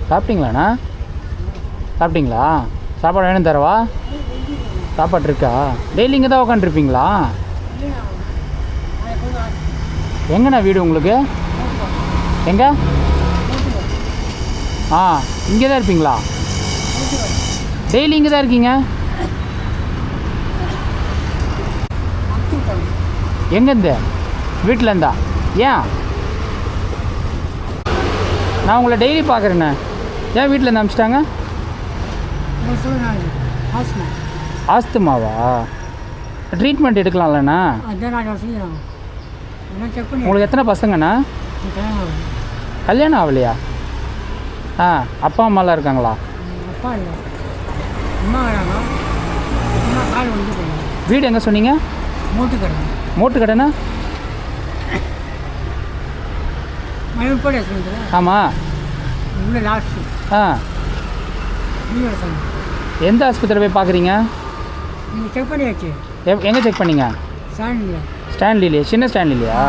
சாப்பிட்டீங்களாண்ணா? சாப்பிட்டீங்களா? சாப்பாடு வேணும் தரவா? சாப்பாடு இருக்கா? டெய்லி இங்கே தான் உட்காந்துருப்பீங்களா? எங்கண்ணா வீடு உங்களுக்கு? எங்கே? ஆ, இங்கே தான் இருப்பீங்களா? டெய்லி இங்கே தான் இருக்கீங்க? எங்கேருந்து? வீட்டில் இருந்தா? ஏன்? நான் உங்களை டெய்லி பார்க்குறேண்ணே. ஏன் வீட்டில் இருந்து அனுப்பிச்சிட்டாங்க? ஆஸ்துமாவா? ட்ரீட்மெண்ட் எடுக்கலாம்லண்ணா? உங்களுக்கு எத்தனை பசங்கண்ணா? கல்யாணம் ஆகலையா? ஆ, அப்பா அம்மாலாம் இருக்காங்களா? வீடு எங்கே சொன்னீங்க? மூட்டு கடைண்ணா? ஆமாம். ஆ, எந்த ஆஸ்பத்திரியில் போய் பார்க்குறீங்க? எங்கே செக் பண்ணீங்க? ஸ்டான்லிலே. சின்ன ஸ்டான்லிலையா?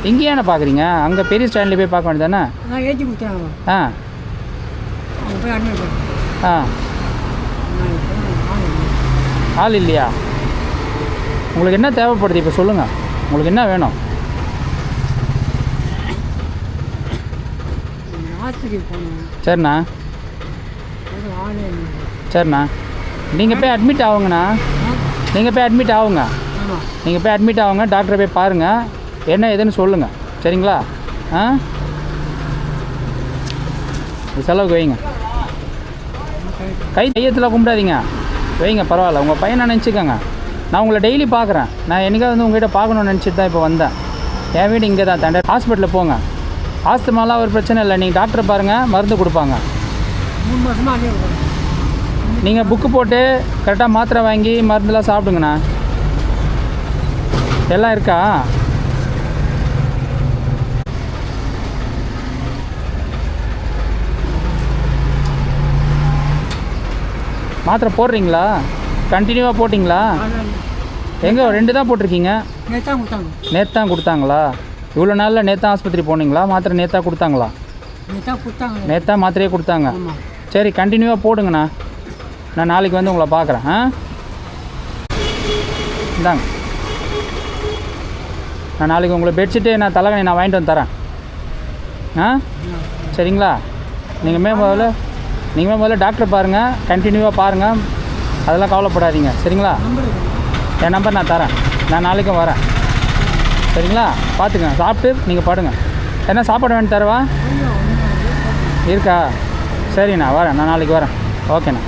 இங்கேயே என்ன பார்க்குறீங்க? அங்கே பெரிய ஸ்டான்லி போய் பார்க்க வேண்டியதானே? ஆ ஆ, ஆள் இல்லையா? உங்களுக்கு என்ன தேவைப்படுது இப்போ சொல்லுங்கள். உங்களுக்கு என்ன வேணும்? சரிண்ணா. சரிண்ணா, நீங்கள் போய் அட்மிட் ஆகுங்கண்ணா. நீங்கள் போய் அட்மிட் ஆகுங்க. நீங்கள் போய் அட்மிட் ஆகுங்க. டாக்டரை போய் பாருங்கள், என்ன ஏதுன்னு சொல்லுங்கள். சரிங்களா? ஆ, செலவுக்கு வைங்க. கையத்தில் கும்பிடாதீங்க, வைங்க. பரவாயில்ல, உங்கள் பையனை நினச்சிக்கோங்க. நான் உங்களை டெய்லி பார்க்குறேன். நான் என்றைக்காவது வந்து உங்கள்கிட்ட பார்க்கணுன்னு நினச்சிட்டு தான் இப்போ வந்தேன். என் வீடு இங்கே தான். தண்டை ஹாஸ்பிட்டலில் போங்க. ஆஸ்துமாலாம் ஒரு பிரச்சனை இல்லை. நீங்கள் டாக்டரை பாருங்கள், மருந்து கொடுப்பாங்க. நீங்கள் புக்கு போட்டு கரெக்டாக மாத்திரை வாங்கி மருந்துலாம் சாப்பிடுங்கண்ணா. எல்லாம் இருக்கா? மாத்திரை போடுறீங்களா? கண்டினியூவாக போட்டிங்களா? எங்கே 2 தான் போட்டிருக்கீங்க? நேற்று தான் கொடுத்தாங்களா? இவ்வளோ நாளில் நேற்று ஆஸ்பத்திரி போனீங்களா? மாத்திரை நேற்றா கொடுத்தாங்களா? நேற்றா மாத்திரையே கொடுத்தாங்க. சரி, கண்டினியூவாக போடுங்கண்ணா. நான் நாளைக்கு வந்து உங்களை பார்க்குறேன். ஆ, இந்தாங்க. நான் நாளைக்கு உங்களை பெட்ஷீட்டு நான் தலைகணி நான் வாங்கிட்டு வந்து தரேன். ஆ, சரிங்களா? நீங்கள் முதல்ல டாக்டரை பாருங்கள், கண்டினியூவாக பாருங்கள். அதெல்லாம் கவலைப்படாதீங்க. சரிங்களா? என் நம்பர் நான் தரேன். நான் நாளைக்கும் வரேன். சரிங்களா? பார்த்துங்க. சாப்பிட்டு நீங்கள் படுங்க. என்ன சாப்பாடு வேணும் தரவா? இருக்கா? சரிண்ணா, வரேன். நான் நாளைக்கு வரேன். ஓகேண்ணா.